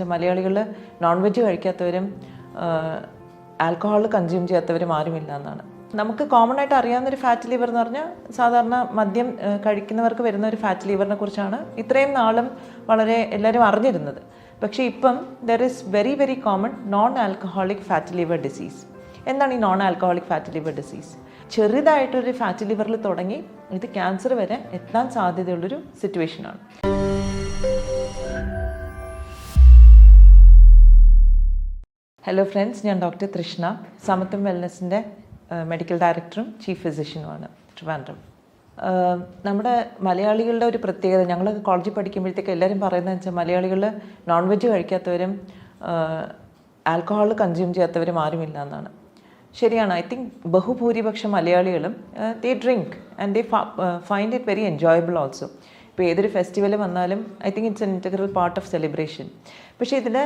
മലയാളികൾ non veg കഴിക്കാത്തവരും alcohol consume ചെയ്യാത്തവരും ആരുമില്ല എന്നാണ്. നമുക്ക് കോമൺ ആയിട്ട് അറിയാവുന്നൊരു ഫാറ്റ് ലിവർ എന്ന് പറഞ്ഞാൽ സാധാരണ മദ്യം കഴിക്കുന്നവർക്ക് വരുന്ന ഒരു ഫാറ്റ് ലിവറിനെ കുറിച്ചാണ് ഇത്രയും നാളും വളരെ എല്ലാവരും അറിഞ്ഞിരുന്നത്. പക്ഷേ ഇപ്പം there is very very common non alcoholic fat liver disease. എന്താണ് ഈ non alcoholic fat liver disease? ചെറുതായിട്ടൊരു ഫാറ്റ് ലിവറിൽ തുടങ്ങി ഇത് ക്യാൻസർ വരെ എത്താൻ സാധ്യതയുള്ളൊരു സിറ്റുവേഷനാണ്. ഹലോ ഫ്രണ്ട്സ്, ഞാൻ ഡോക്ടർ തൃഷ്ണ, സമത്വം വെൽനസിൻ്റെ മെഡിക്കൽ ഡയറക്ടറും ചീഫ് ഫിസിഷ്യനുമാണ് ട്രിവാൻഡ്രം. നമ്മുടെ മലയാളികളുടെ ഒരു പ്രത്യേകത, ഞങ്ങൾ കോളേജിൽ പഠിക്കുമ്പോഴത്തേക്ക് എല്ലാവരും പറയുന്നത് വെച്ചാൽ മലയാളികൾ നോൺ വെജ് കഴിക്കാത്തവരും ആൽക്കഹോൾ കൺസ്യൂം ചെയ്യാത്തവരും ആരുമില്ല എന്നാണ്. ശരിയാണ്. ഐ തിങ്ക് ബഹുഭൂരിപക്ഷം മലയാളികളും they drink and they find it very enjoyable also. ഇപ്പോൾ ഏതൊരു ഫെസ്റ്റിവൽ വന്നാലും I think it's an integral part of celebration. പക്ഷേ ഇതിൽ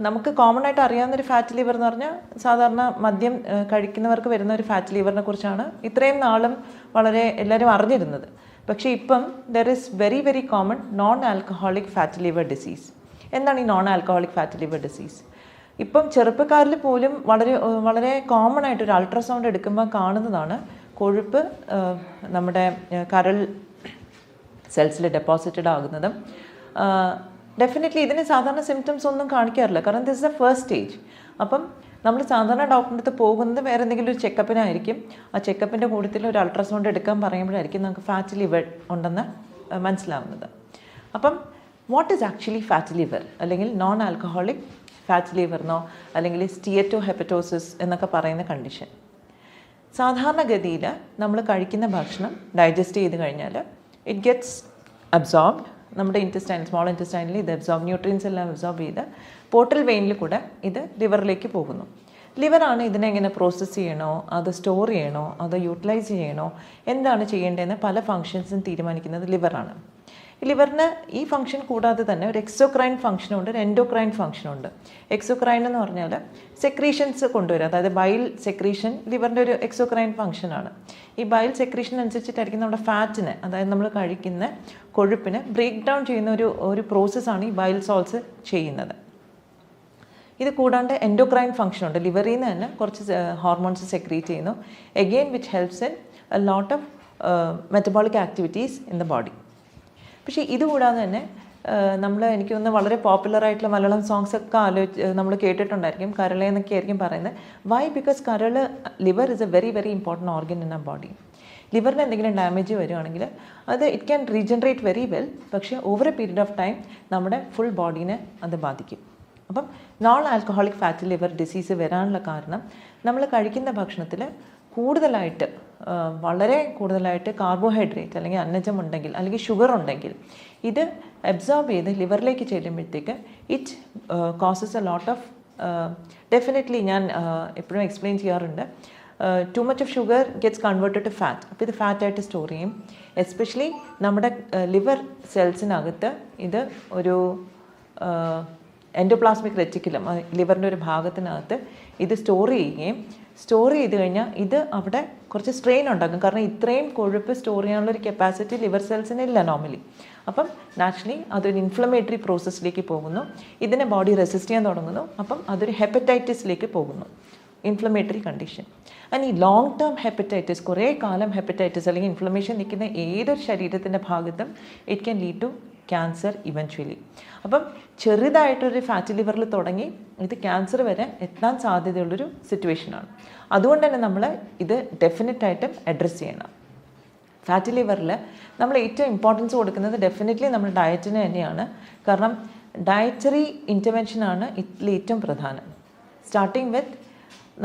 നമുക്ക് കോമൺ ആയിട്ട് അറിയാവുന്നൊരു ഫാറ്റ് ലിവർ എന്ന് പറഞ്ഞാൽ സാധാരണ മദ്യം കഴിക്കുന്നവർക്ക് വരുന്ന ഒരു ഫാറ്റ് ലിവറിനെ കുറിച്ചാണ് ഇത്രയും നാളും വളരെ എല്ലാവരും അറിഞ്ഞിരുന്നത്. പക്ഷേ ഇപ്പം there is very very common non alcoholic fat liver disease. എന്താണ് ഈ non alcoholic fat liver disease? ഇപ്പം ചെറുപ്പക്കാരിൽ പോലും വളരെ വളരെ കോമൺ ആയിട്ട് ഒരു അൾട്രാസൗണ്ട് എടുക്കുമ്പോൾ കാണുന്നതാണ് കൊഴുപ്പ് നമ്മുടെ കരൾ സെൽസിൽ ഡെപ്പോസിറ്റഡ് ആകുന്നതും. ഡെഫിനറ്റ്ലി ഇതിന് സാധാരണ സിംറ്റംസ് ഒന്നും കാണിക്കാറില്ല, കാരണം this is the first stage. അപ്പം നമ്മൾ സാധാരണ ഡോക്ടറിൻ്റെ അടുത്ത് പോകുന്നത് വേറെ എന്തെങ്കിലും ഒരു ചെക്കപ്പിനായിരിക്കും. ആ ചെക്കപ്പിൻ്റെ കൂട്ടത്തിൽ ഒരു അൾട്രാസൗണ്ട് എടുക്കാൻ പറയുമ്പോഴായിരിക്കും നമുക്ക് ഫാറ്റ് ലിവർ ഉണ്ടെന്ന് മനസ്സിലാവുന്നത്. അപ്പം what is actually fat liver, അല്ലെങ്കിൽ നോൺ ആൽക്കഹോളിക് ഫാറ്റ് ലിവറിനോ അല്ലെങ്കിൽ സ്റ്റിയറ്റോ ഹെപ്പറ്റോസിസ് എന്നൊക്കെ പറയുന്ന കണ്ടീഷൻ. സാധാരണഗതിയിൽ നമ്മൾ കഴിക്കുന്ന ഭക്ഷണം ഡൈജസ്റ്റ് ചെയ്ത് കഴിഞ്ഞാൽ ഇറ്റ് ഗെറ്റ്സ് അബ്സോർബ്ഡ്. നമ്മുടെ സ്മോൾ ഇൻറ്റസ്റ്റൈനിൽ ഇത് ന്യൂട്രിയൻസ് എല്ലാം അബ്സോർബ് ചെയ്ത് പോർട്ടൽ വെയിനിൽ കൂടെ ഇത് ലിവറിലേക്ക് പോകുന്നു. ലിവറാണ് ഇതിനെ എങ്ങനെ പ്രോസസ്സ് ചെയ്യണോ, അത് സ്റ്റോർ ചെയ്യണോ, അത് യൂട്ടിലൈസ് ചെയ്യണോ, എന്താണ് ചെയ്യേണ്ടതെന്ന് പല ഫങ്ഷൻസും തീരുമാനിക്കുന്നത് ലിവറാണ്. ലിവറിന് ഈ ഫംഗ്ഷൻ കൂടാതെ തന്നെ ഒരു എക്സോക്രൈൻ ഫംഗ്ഷനുണ്ട്, ഒരു എൻഡോക്രൈൻ ഫംഗ്ഷനുണ്ട്. എക്സോക്രൈൻ എന്ന് പറഞ്ഞാൽ സെക്രീഷൻസ് കൊണ്ടുവരും, അതായത് ബൈൽ സെക്രീഷൻ ലിവറിൻ്റെ ഒരു എക്സോക്രൈൻ ഫംഗ്ഷനാണ്. ഈ ബൈൽ സെക്രീഷൻ അനുസരിച്ചിട്ടായിരിക്കും നമ്മുടെ ഫാറ്റിന്, അതായത് നമ്മൾ കഴിക്കുന്ന കൊഴുപ്പിന് ബ്രേക്ക് ഡൗൺ ചെയ്യുന്ന ഒരു പ്രോസസ്സാണ് ഈ ബൈൽ സോൾട്സ് ചെയ്യുന്നത്. ഇത് കൂടാണ്ട് എൻഡോക്രൈൻ ഫംഗ്ഷനുണ്ട്, ലിവറിൽ നിന്ന് തന്നെ കുറച്ച് ഹോർമോൺസ് സെക്രീറ്റ് ചെയ്യുന്നു, again which helps in A lot of metabolic activities in the body. പക്ഷേ ഇതുകൂടാതെ തന്നെ എനിക്ക് തോന്നുന്നു വളരെ പോപ്പുലറായിട്ടുള്ള മലയാളം സോങ്സ് ഒക്കെ നമ്മൾ കേട്ടിട്ടുണ്ടായിരിക്കും. കരളെ എന്നൊക്കെ ആയിരിക്കും പറയുന്നത്. Why? Because liver is a very very important organ in our body. ലിവറിന് എന്തെങ്കിലും ഡാമേജ് വരുവാണെങ്കിൽ അത് it can regenerate very well, പക്ഷേ over a period of time നമ്മുടെ ഫുൾ ബോഡീനെ അത് ബാധിക്കും. അപ്പം non alcoholic fat liver disease വരാനുള്ള കാരണം നമ്മൾ കഴിക്കുന്ന ഭക്ഷണത്തിൽ വളരെ കൂടുതലായിട്ട് കാർബോഹൈഡ്രേറ്റ് അല്ലെങ്കിൽ അന്നജം ഉണ്ടെങ്കിൽ അല്ലെങ്കിൽ ഷുഗർ ഉണ്ടെങ്കിൽ ഇത് അബ്സോർബ് ചെയ്ത് ലിവറിലേക്ക് ചെല്ലുമ്പോഴത്തേക്ക് it causes a lot of definitely ഞാൻ എപ്പോഴും എക്സ്പ്ലെയിൻ ചെയ്യാറുണ്ട്, too much of sugar gets converted to fat. അപ്പോൾ ഇത് ഫാറ്റായിട്ട് സ്റ്റോർ ചെയ്യും. എസ്പെഷ്യലി നമ്മുടെ ലിവർ സെൽസിനകത്ത് ഇത് ഒരു എൻഡോപ്ലാസ്മിക് റെറ്റിക്കുലം, ലിവറിൻ്റെ ഒരു ഭാഗത്തിനകത്ത് ഇത് സ്റ്റോർ ചെയ്ത് കഴിഞ്ഞാൽ ഇത് അവിടെ കുറച്ച് സ്ട്രെയിൻ ഉണ്ടാക്കും. കാരണം ഇത്രയും കൊഴുപ്പ് സ്റ്റോർ ചെയ്യാനുള്ളൊരു കപ്പാസിറ്റി ലിവർ സെൽസിന് ഇല്ല നോർമലി. അപ്പം നാച്ചുറലി അതൊരു ഇൻഫ്ലമേറ്ററി പ്രോസസ്സിലേക്ക് പോകുന്നു, ഇതിനെ ബോഡി റെസിസ്റ്റ് ചെയ്യാൻ തുടങ്ങുന്നു. അപ്പം അതൊരു ഹെപ്പറ്റൈറ്റിസിലേക്ക് പോകുന്നു, ഇൻഫ്ലമേറ്ററി കണ്ടീഷൻ. ആൻഡ് ഈ ലോങ് ടേം ഹെപ്പറ്റൈറ്റിസ്, കുറേ കാലം ഹെപ്പറ്റൈറ്റിസ് അല്ലെങ്കിൽ ഇൻഫ്ലമേഷൻ നിൽക്കുന്ന ഏതൊരു ശരീരത്തിൻ്റെ ഭാഗത്തും it can lead to cancer eventually. അപ്പം ചെറുതായിട്ടൊരു ഫാറ്റ് ലിവറിൽ തുടങ്ങി ഇത് ക്യാൻസർ വരെ എത്താൻ സാധ്യതയുള്ളൊരു സിറ്റുവേഷനാണ്. അതുകൊണ്ട് തന്നെ നമ്മൾ ഇത് ഡെഫിനറ്റായിട്ടും അഡ്രസ്സ് ചെയ്യണം. ഫാറ്റ് ലിവറിൽ നമ്മൾ ഏറ്റവും ഇമ്പോർട്ടൻസ് കൊടുക്കുന്നത് ഡെഫിനറ്റ്ലി നമ്മുടെ ഡയറ്റിന് തന്നെയാണ്. കാരണം ഡയറ്ററി ഇൻ്റർവെൻഷനാണ് ഇതിൽ ഏറ്റവും പ്രധാനം. സ്റ്റാർട്ടിങ് വിത്ത്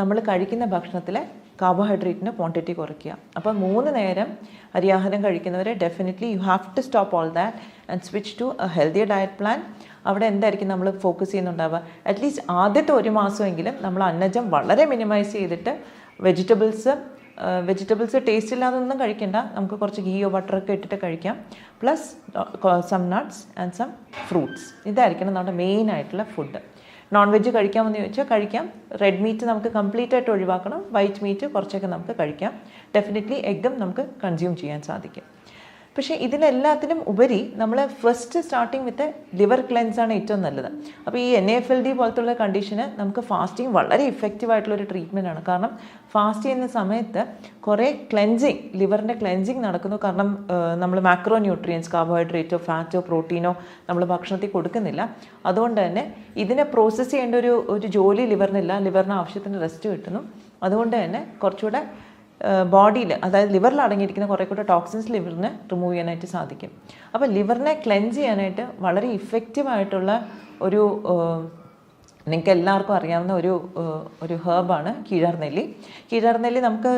നമ്മൾ കഴിക്കുന്ന ഭക്ഷണത്തിലെ കാർബോഹൈഡ്രേറ്റിൻ്റെ ക്വാണ്ടിറ്റി കുറയ്ക്കുക. അപ്പോൾ 3 നേരം അരിയാഹാരം കഴിക്കുന്നവരെ definitely you have to stop all that and switch to a healthy diet plan. അവിടെ എന്തായിരിക്കും നമ്മൾ ഫോക്കസ് ചെയ്യുന്നുണ്ടാവുക? അറ്റ്ലീസ്റ്റ് ആദ്യത്തെ 1 മാസമെങ്കിലും നമ്മൾ അന്നജം വളരെ മിനിമൈസ് ചെയ്തിട്ട് വെജിറ്റബിൾസ് ടേസ്റ്റ് ഇല്ലാതൊന്നും കഴിക്കേണ്ട, നമുക്ക് കുറച്ച് ഗീയോ ബട്ടറൊക്കെ ഇട്ടിട്ട് കഴിക്കാം. Plus some nuts and some fruits. ഇതായിരിക്കണം നമ്മുടെ മെയിൻ ആയിട്ടുള്ള ഫുഡ്. നോൺ വെജ് കഴിക്കാമെന്ന് ചോദിച്ചാൽ കഴിക്കാം. റെഡ് മീറ്റ് നമുക്ക് കംപ്ലീറ്റ് ആയിട്ട് ഒഴിവാക്കണം. വൈറ്റ് മീറ്റ് കുറച്ചൊക്കെ നമുക്ക് കഴിക്കാം. ഡെഫിനറ്റ്ലി എഗ്ഗും നമുക്ക് കൺസ്യൂം ചെയ്യാൻ സാധിക്കും. പക്ഷേ ഇതിനെല്ലാത്തിനും ഉപരി നമ്മൾ ഫസ്റ്റ് സ്റ്റാർട്ടിങ് വിത്ത് ലിവർ ക്ലെൻസാണ് ഏറ്റവും നല്ലത്. അപ്പോൾ ഈ NAFLD പോലത്തുള്ള കണ്ടീഷന് നമുക്ക് ഫാസ്റ്റിംഗ് വളരെ ഇഫക്റ്റീവായിട്ടുള്ളൊരു ട്രീറ്റ്മെൻറ്റാണ്. കാരണം ഫാസ്റ്റ് ചെയ്യുന്ന സമയത്ത് കുറേ ക്ലെൻസിങ്, ലിവറിൻ്റെ ക്ലെൻസിങ് നടക്കുന്നു. കാരണം നമ്മൾ മാക്രോ ന്യൂട്രിയൻസ്, കാർബോഹൈഡ്രേറ്റോ ഫാറ്റോ പ്രോട്ടീനോ നമ്മൾ ഭക്ഷണത്തിൽ കൊടുക്കുന്നില്ല. അതുകൊണ്ട് തന്നെ ഇതിനെ പ്രോസസ്സ് ചെയ്യേണ്ട ഒരു ജോലി ലിവറിനില്ല. ലിവറിന് ആവശ്യത്തിന് റെസ്റ്റ് കിട്ടുന്നു. അതുകൊണ്ട് തന്നെ കുറച്ചുകൂടെ ബോഡിയിൽ, അതായത് ലിവറിൽ അടങ്ങിയിരിക്കുന്ന കുറേ കൂടെ ടോക്സിൻസ് ലിവറിന് റിമൂവ് ചെയ്യാനായിട്ട് സാധിക്കും. അപ്പോൾ ലിവറിനെ ക്ലെൻസ് ചെയ്യാനായിട്ട് വളരെ ഇഫക്റ്റീവായിട്ടുള്ള ഒരു നിങ്ങൾക്ക് എല്ലാവർക്കും അറിയാവുന്ന ഒരു ഹേർബാണ് കീഴാർനെല്ലി. കീഴാർനെല്ലി നമുക്ക്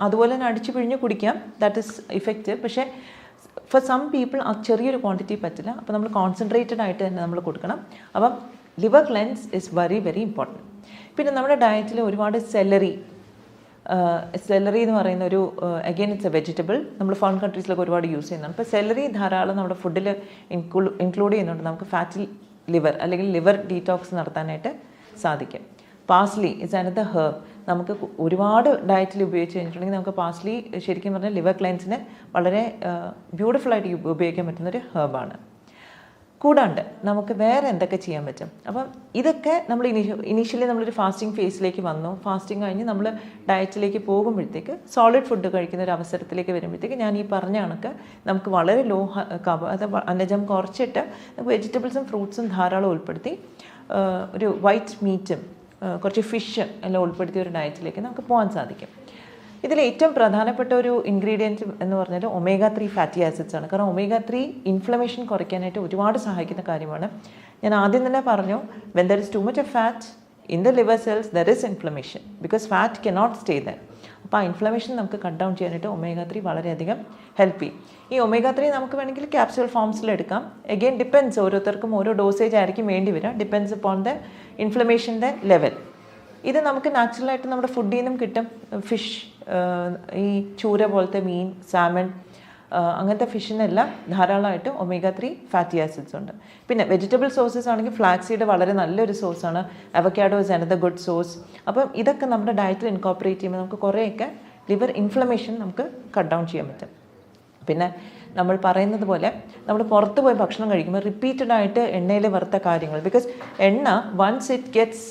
അതുപോലെ തന്നെ അടിച്ചു പിഴിഞ്ഞ് കുടിക്കാം, ദാറ്റ് ഈസ് ഇഫക്റ്റീവ്. പക്ഷേ ഫോർ സം പീപ്പിൾ ആ ചെറിയൊരു ക്വാണ്ടിറ്റി പറ്റില്ല. അപ്പോൾ നമ്മൾ കോൺസെൻട്രേറ്റഡ് ആയിട്ട് തന്നെ നമ്മൾ കൊടുക്കണം. അപ്പം liver cleanse is very very important. പിന്നെ നമ്മുടെ ഡയറ്റിൽ ഒരുപാട് സെലറി എന്ന് പറയുന്ന ഒരു അഗെയിൻ ഇറ്റ്സ് എ വെജിറ്റബിൾ. നമ്മൾ ഫോറിൻ കൺട്രീസിലൊക്കെ ഒരുപാട് യൂസ് ചെയ്യുന്നുണ്ട്. അപ്പോൾ സെലറി ധാരാളം നമ്മുടെ ഫുഡിൽ ഇൻക്ലൂഡ് ചെയ്യുന്നുണ്ട്. നമുക്ക് ഫാറ്റി ലിവർ അല്ലെങ്കിൽ ലിവർ ഡീറ്റോക്സ് നടത്താനായിട്ട് സാധിക്കും. Parsley is another herb. നമുക്ക് ഒരുപാട് ഡയറ്റിൽ ഉപയോഗിച്ച് കഴിഞ്ഞിട്ടുണ്ടെങ്കിൽ നമുക്ക് പാസ്ലി ശരിക്കും പറഞ്ഞാൽ ലിവർ ക്ലെൻസിന് വളരെ ബ്യൂട്ടിഫുള്ളായിട്ട് ഉപയോഗിക്കാൻ പറ്റുന്നൊരു ഹെർബാണ്. കൂടാണ്ട് നമുക്ക് വേറെ എന്തൊക്കെ ചെയ്യാൻ പറ്റും? അപ്പം ഇതൊക്കെ നമ്മൾ ഇനീഷ്യലി നമ്മളൊരു ഫാസ്റ്റിംഗ് ഫേസിലേക്ക് വന്നു. ഫാസ്റ്റിംഗ് കഴിഞ്ഞ് നമ്മൾ ഡയറ്റിലേക്ക് പോകുമ്പോഴത്തേക്ക് സോളിഡ് ഫുഡ് കഴിക്കുന്ന ഒരു അവസരത്തിലേക്ക് വരുമ്പോഴത്തേക്ക് ഞാൻ ഈ പറഞ്ഞ കണക്ക് നമുക്ക് വളരെ ലോ അന്നജം കുറച്ചിട്ട് നമുക്ക് വെജിറ്റബിൾസും ഫ്രൂട്ട്സും ധാരാളം ഉൾപ്പെടുത്തി ഒരു വൈറ്റ് മീറ്റും കുറച്ച് ഫിഷും എല്ലാം ഉൾപ്പെടുത്തിയ ഒരു ഡയറ്റിലേക്ക് നമുക്ക് പോകാൻ സാധിക്കും. ഇതിൽ ഏറ്റവും പ്രധാനപ്പെട്ട ഒരു ഇൻഗ്രീഡിയൻറ്റ് എന്ന് പറഞ്ഞാൽ omega-3 ഫാറ്റി ആസിഡ്സ് ആണ്. കാരണം omega-3 ഇൻഫ്ലമേഷൻ കുറയ്ക്കാനായിട്ട് ഒരുപാട് സഹായിക്കുന്ന കാര്യമാണ്. ഞാൻ ആദ്യം തന്നെ പറഞ്ഞു, when there is to much of fat in the liver cells there is inflammation, because fat cannot stay there. അപ്പോൾ ആ ഇൻഫ്ലമേഷൻ നമുക്ക് കട്ട് ഡൗൺ ചെയ്യാനായിട്ട് omega-3 വളരെയധികം ഹെൽപ്പ് ചെയ്യും. ഈ omega-3 നമുക്ക് വേണമെങ്കിൽ ക്യാപ്സ്യൂൾ ഫോംസിൽ എടുക്കാം. എഗെയിൻ ഡിപ്പെൻസ്, ഓരോരുത്തർക്കും ഓരോ ഡോസേജ് ആയിരിക്കും വേണ്ടി വരിക, ഡിപ്പെൻസ് upon ദ ഇൻഫ്ലമേഷൻ്റെ ലെവൽ. ഇത് നമുക്ക് നാച്ചുറലായിട്ട് നമ്മുടെ ഫുഡിൽ നിന്നും കിട്ടും. ഫിഷ്, ഈ ചൂര പോലത്തെ മീൻ, സാമൺ, അങ്ങനത്തെ ഫിഷിനെല്ലാം ധാരാളമായിട്ട് omega-3 ഫാറ്റി ആസിഡ്സ് ഉണ്ട്. പിന്നെ വെജിറ്റബിൾ സോഴ്സസ് ആണെങ്കിൽ ഫ്ലാക്സ് സീഡ് വളരെ നല്ലൊരു സോഴ്സാണ്. Avocado is another good source. അപ്പം ഇതൊക്കെ നമ്മുടെ ഡയറ്റിൽ ഇൻകോപ്പറേറ്റ് ചെയ്യുമ്പോൾ നമുക്ക് കുറേയൊക്കെ ലിവർ ഇൻഫ്ലമേഷൻ നമുക്ക് കട്ട് ഡൗൺ ചെയ്യാൻ പറ്റും. പിന്നെ നമ്മൾ പറയുന്നത് പോലെ നമ്മൾ പുറത്ത് പോയി ഭക്ഷണം കഴിക്കുമ്പോൾ റിപ്പീറ്റഡായിട്ട് എണ്ണയിൽ വറുത്ത കാര്യങ്ങൾ, ബിക്കോസ് എണ്ണ വൺസ് ഇറ്റ് ഗെറ്റ്സ്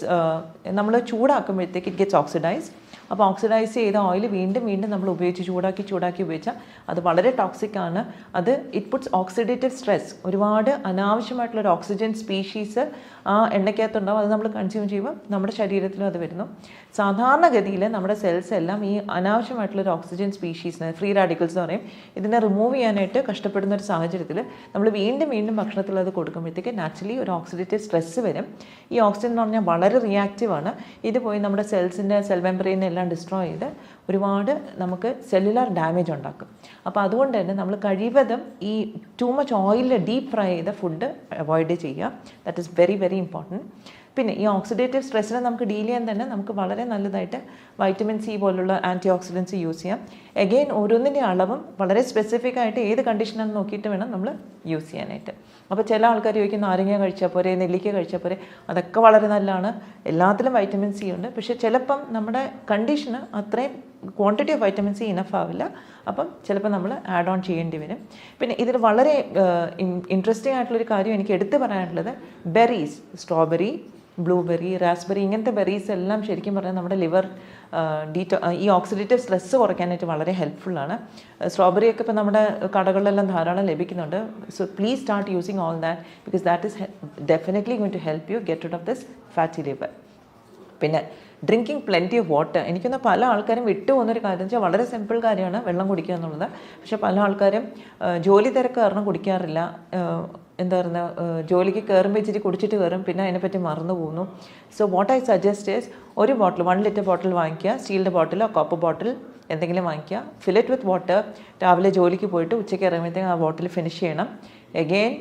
നമ്മൾ ചൂടാക്കുമ്പോഴത്തേക്ക് ഇറ്റ് ഗെറ്റ്സ് ഓക്സിഡൈസ്. അപ്പോൾ ഓക്സിഡൈസ് ചെയ്ത ഓയിൽ വീണ്ടും നമ്മൾ ഉപയോഗിച്ച് ചൂടാക്കി ഉപയോഗിച്ചാൽ അത് വളരെ ടോക്സിക് ആണ്. അത് ഇറ്റ് പുട്ട്സ് ഓക്സിഡേറ്റീവ് സ്ട്രെസ്. ഒരുപാട് അനാവശ്യമായിട്ടുള്ളൊരു ഓക്സിജൻ സ്പീഷീസ് ആ എണ്ണയ്ക്കകത്തുണ്ടാവും. അത് നമ്മൾ കൺസ്യൂം ചെയ്യുമ്പോൾ നമ്മുടെ ശരീരത്തിലും അത് വരുന്നു. സാധാരണഗതിയിൽ നമ്മുടെ സെൽസ് എല്ലാം ഈ അനാവശ്യമായിട്ടുള്ളൊരു ഓക്സിജൻ സ്പീഷീസിനെ, ഫ്രീ റാഡിക്കൽസ് എന്ന് പറയും, ഇതിനെ റിമൂവ് ചെയ്യാനായിട്ട് കഷ്ടപ്പെടുന്ന ഒരു സാഹചര്യത്തിൽ നമ്മൾ വീണ്ടും ഭക്ഷണത്തിൽ അത് കൊടുക്കുമ്പോഴത്തേക്ക് നാച്ചുറലി ഒരു ഓക്സിഡേറ്റീവ് സ്ട്രെസ് വരും. ഈ ഓക്സിജൻ എന്ന് പറഞ്ഞാൽ വളരെ റിയാക്റ്റീവാണ്. ഇത് പോയി നമ്മുടെ സെൽസിൻ്റെ സെൽ മെമ്പറൈനെ എല്ലാം ഡിസ്ട്രോയ് ചെയ്ത് ഒരുപാട് നമുക്ക് സെല്ലുലാർ ഡാമേജ് ഉണ്ടാക്കും. അപ്പോൾ അതുകൊണ്ട് തന്നെ നമ്മൾ കഴിവതും ഈ ടു മച്ച് ഓയിലിൽ ഡീപ്പ് ഫ്രൈ ചെയ്ത ഫുഡ് അവോയ്ഡ് ചെയ്യുക. That is very very important. പിന്നെ ഈ ഓക്സിഡേറ്റീവ് സ്ട്രെസ്സിനെ നമുക്ക് ഡീൽ ചെയ്യാൻ തന്നെ നമുക്ക് വളരെ നല്ലതായിട്ട് വൈറ്റമിൻ സി പോലുള്ള ആൻറ്റി ഓക്സിഡൻസ് യൂസ് ചെയ്യാം. എഗെയിൻ ഓരോന്നിൻ്റെ അളവും വളരെ സ്പെസിഫിക് ആയിട്ട് ഏത് കണ്ടീഷനാണെന്ന് നോക്കിയിട്ട് വേണം നമ്മൾ യൂസ് ചെയ്യാനായിട്ട്. അപ്പോൾ ചില ആൾക്കാർ ചോദിക്കും നാരങ്ങ കഴിച്ചാൽ പോരെ, നെല്ലിക്ക കഴിച്ചാൽ പോരെ. അതൊക്കെ വളരെ നല്ലതാണ്, എല്ലാത്തിലും വൈറ്റമിൻ സി ഉണ്ട്. പക്ഷേ ചിലപ്പം നമ്മുടെ കണ്ടീഷന് അത്രയും quantity of vitamin C enough ആവില്ല. അപ്പം ചിലപ്പോൾ നമ്മൾ ആഡ് ഓൺ ചെയ്യേണ്ടി വരും. പിന്നെ ഇതിൽ വളരെ ഇൻട്രസ്റ്റിംഗ് ആയിട്ടുള്ളൊരു കാര്യം എനിക്ക് എടുത്തു പറയാനുള്ളത്, ബെറീസ്, സ്ട്രോബെറി, ബ്ലൂബെറി, റാസ്ബെറി, ഇങ്ങനത്തെ ബെറീസ് എല്ലാം ശരിക്കും പറഞ്ഞാൽ നമ്മുടെ ലിവർ ഈ ഓക്സിഡേറ്റീവ് സ്ട്രെസ്സ് കുറയ്ക്കാനായിട്ട് വളരെ ഹെൽപ്ഫുള്ളാണ്. സ്ട്രോബെറിയൊക്കെ ഇപ്പോൾ നമ്മുടെ കടകളിലെല്ലാം ധാരാളം ലഭിക്കുന്നുണ്ട്. So please start using all that, because that is definitely going to help you get out of this fatty liver. പിന്നെ ഡ്രിങ്കിങ് പ്ലെൻറ്റി ഓഫ് വാട്ടർ. എനിക്കൊന്ന് പല ആൾക്കാരും വിട്ടുപോകുന്നൊരു കാര്യം വെച്ചാൽ വളരെ സിമ്പിൾ കാര്യമാണ് വെള്ളം കുടിക്കുക എന്നുള്ളത്. പക്ഷേ പല ആൾക്കാരും ജോലി തിരക്ക് കാരണം കുടിക്കാറില്ല. എന്താ പറയുക, ജോലിക്ക് കയറുമ്പോൾ ഇച്ചിരി കുടിച്ചിട്ട് കയറും, പിന്നെ അതിനെപ്പറ്റി മറന്നു പോകുന്നു. So what I suggest is ഒരു ബോട്ടിൽ, 1 ലിറ്റർ ബോട്ടിൽ വാങ്ങിക്കുക, സ്റ്റീലിൻ്റെ ബോട്ടിലോ കോപ്പർ ബോട്ടിൽ എന്തെങ്കിലും വാങ്ങിക്കുക, ഫിൽ ഇറ്റ് വിത്ത് വാട്ടർ. രാവിലെ ജോലിക്ക് പോയിട്ട് ഉച്ചയ്ക്ക് ഇറങ്ങുമ്പോഴത്തേക്കും ആ ബോട്ടിൽ ഫിനിഷ് ചെയ്യണം. Again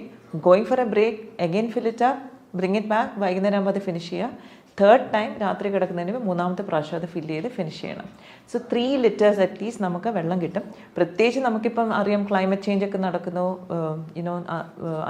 going for a break, again fill it up, bring it back, വൈകുന്നേരം ആകുമ്പോൾ അത് ഫിനിഷ് ചെയ്യുക. തേർഡ് ടൈം രാത്രി കിടക്കുന്നതിന് 3ാമത്തെ പ്രാവശ്യം അത് ഫില്ല് ചെയ്ത് ഫിനിഷ് ചെയ്യണം. സോ 3 ലിറ്റേഴ്സ് അറ്റ്ലീസ്റ്റ് നമുക്ക് വെള്ളം കിട്ടും. പ്രത്യേകിച്ച് നമുക്കിപ്പം അറിയാം ക്ലൈമറ്റ് ചേഞ്ച് ഒക്കെ നടക്കുന്നു,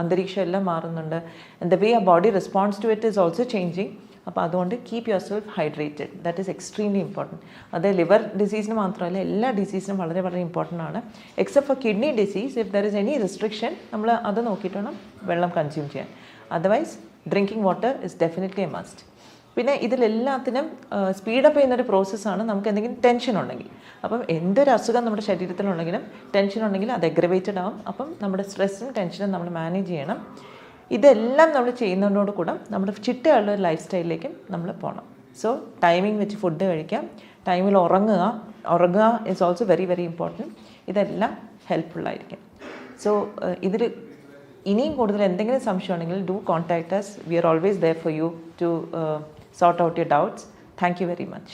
അന്തരീക്ഷം എല്ലാം മാറുന്നുണ്ട്. ആൻഡ് ദ വേ ആ body response to it is also changing. അപ്പോൾ അതുകൊണ്ട് keep yourself hydrated, that is extremely important. അത് ലിവർ ഡിസീസിന് മാത്രമല്ല എല്ലാ ഡിസീസിനും വളരെ വളരെ ഇമ്പോർട്ടൻ്റ് ആണ്. Except for kidney disease, if there is any restriction നമ്മൾ അത് നോക്കിയിട്ട് വേണം വെള്ളം കൺസ്യൂം ചെയ്യാൻ. Otherwise drinking water is definitely a must. പിന്നെ ഇതിലെല്ലാത്തിനും സ്പീഡപ്പ് ചെയ്യുന്നൊരു പ്രോസസ്സാണ് നമുക്ക് എന്തെങ്കിലും ടെൻഷൻ ഉണ്ടെങ്കിൽ. അപ്പം എന്തൊരു അസുഖം നമ്മുടെ ശരീരത്തിലുണ്ടെങ്കിലും ടെൻഷൻ ഉണ്ടെങ്കിൽ അത് അഗ്രവേറ്റഡ് ആവും. അപ്പം നമ്മുടെ സ്ട്രെസ്സും ടെൻഷനും നമ്മൾ മാനേജ് ചെയ്യണം. ഇതെല്ലാം നമ്മൾ ചെയ്യുന്നതിനോട് കൂടെ നമ്മുടെ ചിട്ടയുള്ള ഒരു ലൈഫ് സ്റ്റൈലിലേക്കും നമ്മൾ പോകണം. സോ ടൈമിംഗ് വെച്ച് ഫുഡ് കഴിക്കാം, ടൈമിൽ ഉറങ്ങുക is also very very important. ഇതെല്ലാം ഹെൽപ്ഫുള്ളായിരിക്കും. സോ ഇതിൽ ഇനിയും കൂടുതൽ എന്തെങ്കിലും സംശയം ഉണ്ടെങ്കിൽ do contact us. We are always there for you to sort out your doubts. Thank you very much.